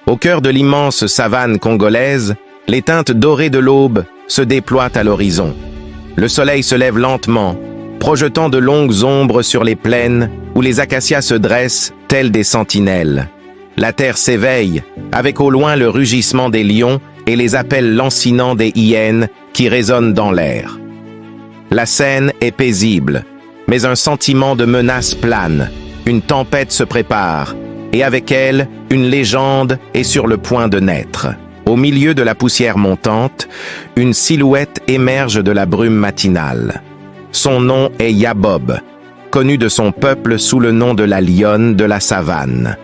Au cœur de l'immense savane congolaise, les teintes dorées de l'aube se déploient à l'horizon. Le soleil se lève lentement, projetant de longues ombres sur les plaines où les acacias se dressent tels des sentinelles. La terre s'éveille, avec au loin le rugissement des lions et les appels lancinants des hyènes qui résonnent dans l'air. La scène est paisible, mais un sentiment de menace plane. Une tempête se prépare, et avec elle, une légende est sur le point de naître. Au milieu de la poussière montante, une silhouette émerge de la brume matinale. Son nom est Yabob, connue de son peuple sous le nom de la lionne de la savane.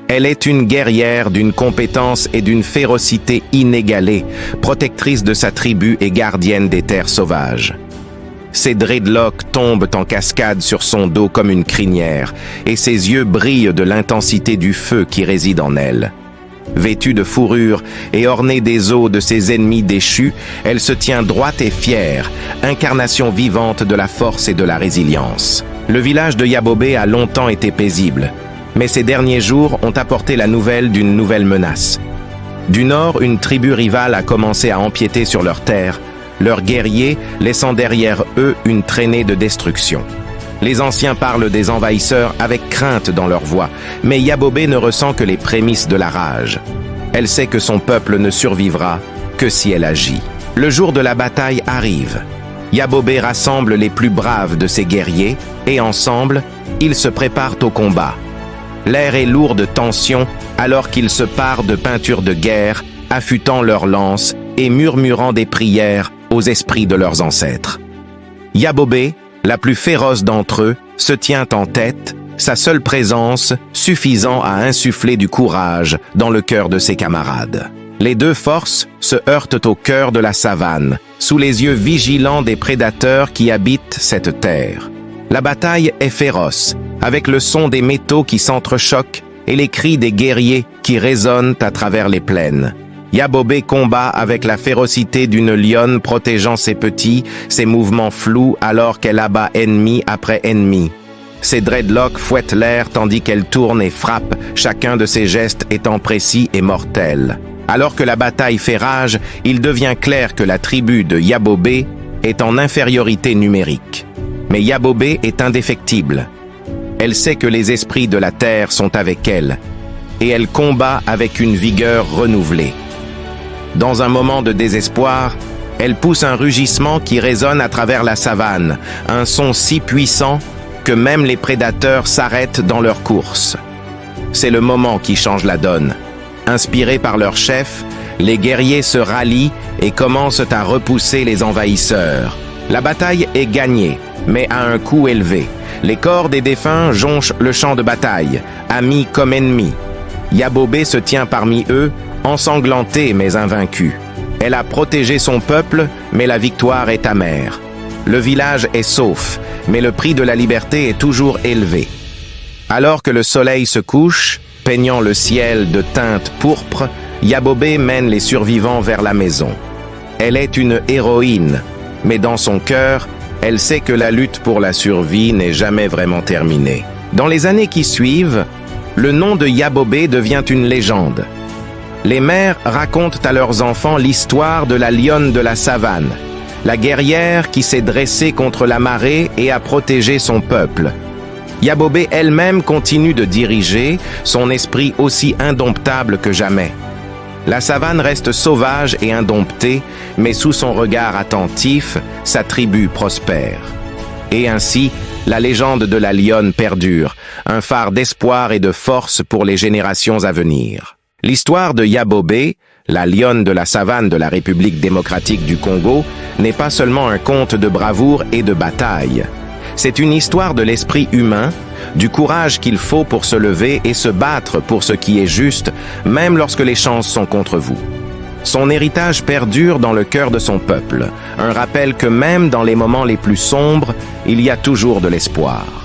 Elle est une guerrière d'une compétence et d'une férocité inégalées, protectrice de sa tribu et gardienne des terres sauvages. Ses dreadlocks tombent en cascade sur son dos comme une crinière, et ses yeux brillent de l'intensité du feu qui réside en elle. Vêtue de fourrure et ornée des os de ses ennemis déchus, elle se tient droite et fière, incarnation vivante de la force et de la résilience. Le village de Yabobé a longtemps été paisible, mais ces derniers jours ont apporté la nouvelle d'une nouvelle menace. Du nord, une tribu rivale a commencé à empiéter sur leurs terres, leurs guerriers laissant derrière eux une traînée de destruction. Les anciens parlent des envahisseurs avec crainte dans leur voix, mais Yabobé ne ressent que les prémices de la rage. Elle sait que son peuple ne survivra que si elle agit. Le jour de la bataille arrive. Yabobé rassemble les plus braves de ses guerriers et ensemble, ils se préparent au combat. L'air est lourd de tension alors qu'ils se parent de peintures de guerre, affûtant leurs lances et murmurant des prières aux esprits de leurs ancêtres. Yabobé, la plus féroce d'entre eux, se tient en tête, sa seule présence suffisant à insuffler du courage dans le cœur de ses camarades. Les deux forces se heurtent au cœur de la savane, sous les yeux vigilants des prédateurs qui habitent cette terre. La bataille est féroce, avec le son des métaux qui s'entrechoquent et les cris des guerriers qui résonnent à travers les plaines. Yabobé combat avec la férocité d'une lionne protégeant ses petits, ses mouvements flous alors qu'elle abat ennemi après ennemi. Ses dreadlocks fouettent l'air tandis qu'elle tourne et frappe, chacun de ses gestes étant précis et mortel. Alors que la bataille fait rage, il devient clair que la tribu de Yabobé est en infériorité numérique. Mais Yabobé est indéfectible. Elle sait que les esprits de la terre sont avec elle, et elle combat avec une vigueur renouvelée. Dans un moment de désespoir, elle pousse un rugissement qui résonne à travers la savane, un son si puissant que même les prédateurs s'arrêtent dans leur course. C'est le moment qui change la donne. Inspirés par leur chef, les guerriers se rallient et commencent à repousser les envahisseurs. La bataille est gagnée, mais à un coût élevé. Les corps des défunts jonchent le champ de bataille, amis comme ennemis. Yabobé se tient parmi eux, ensanglantée mais invaincue. Elle a protégé son peuple, mais la victoire est amère. Le village est sauf, mais le prix de la liberté est toujours élevé. Alors que le soleil se couche, peignant le ciel de teintes pourpres, Yabobé mène les survivants vers la maison. Elle est une héroïne, mais dans son cœur, elle sait que la lutte pour la survie n'est jamais vraiment terminée. Dans les années qui suivent, le nom de Yabobé devient une légende. Les mères racontent à leurs enfants l'histoire de la lionne de la savane, la guerrière qui s'est dressée contre la marée et a protégé son peuple. Yabobé elle-même continue de diriger, son esprit aussi indomptable que jamais. La savane reste sauvage et indomptée, mais sous son regard attentif, sa tribu prospère. Et ainsi, la légende de la lionne perdure, un phare d'espoir et de force pour les générations à venir. L'histoire de Yabobé, la lionne de la savane de la République démocratique du Congo, n'est pas seulement un conte de bravoure et de bataille. C'est une histoire de l'esprit humain, du courage qu'il faut pour se lever et se battre pour ce qui est juste, même lorsque les chances sont contre vous. Son héritage perdure dans le cœur de son peuple, un rappel que même dans les moments les plus sombres, il y a toujours de l'espoir.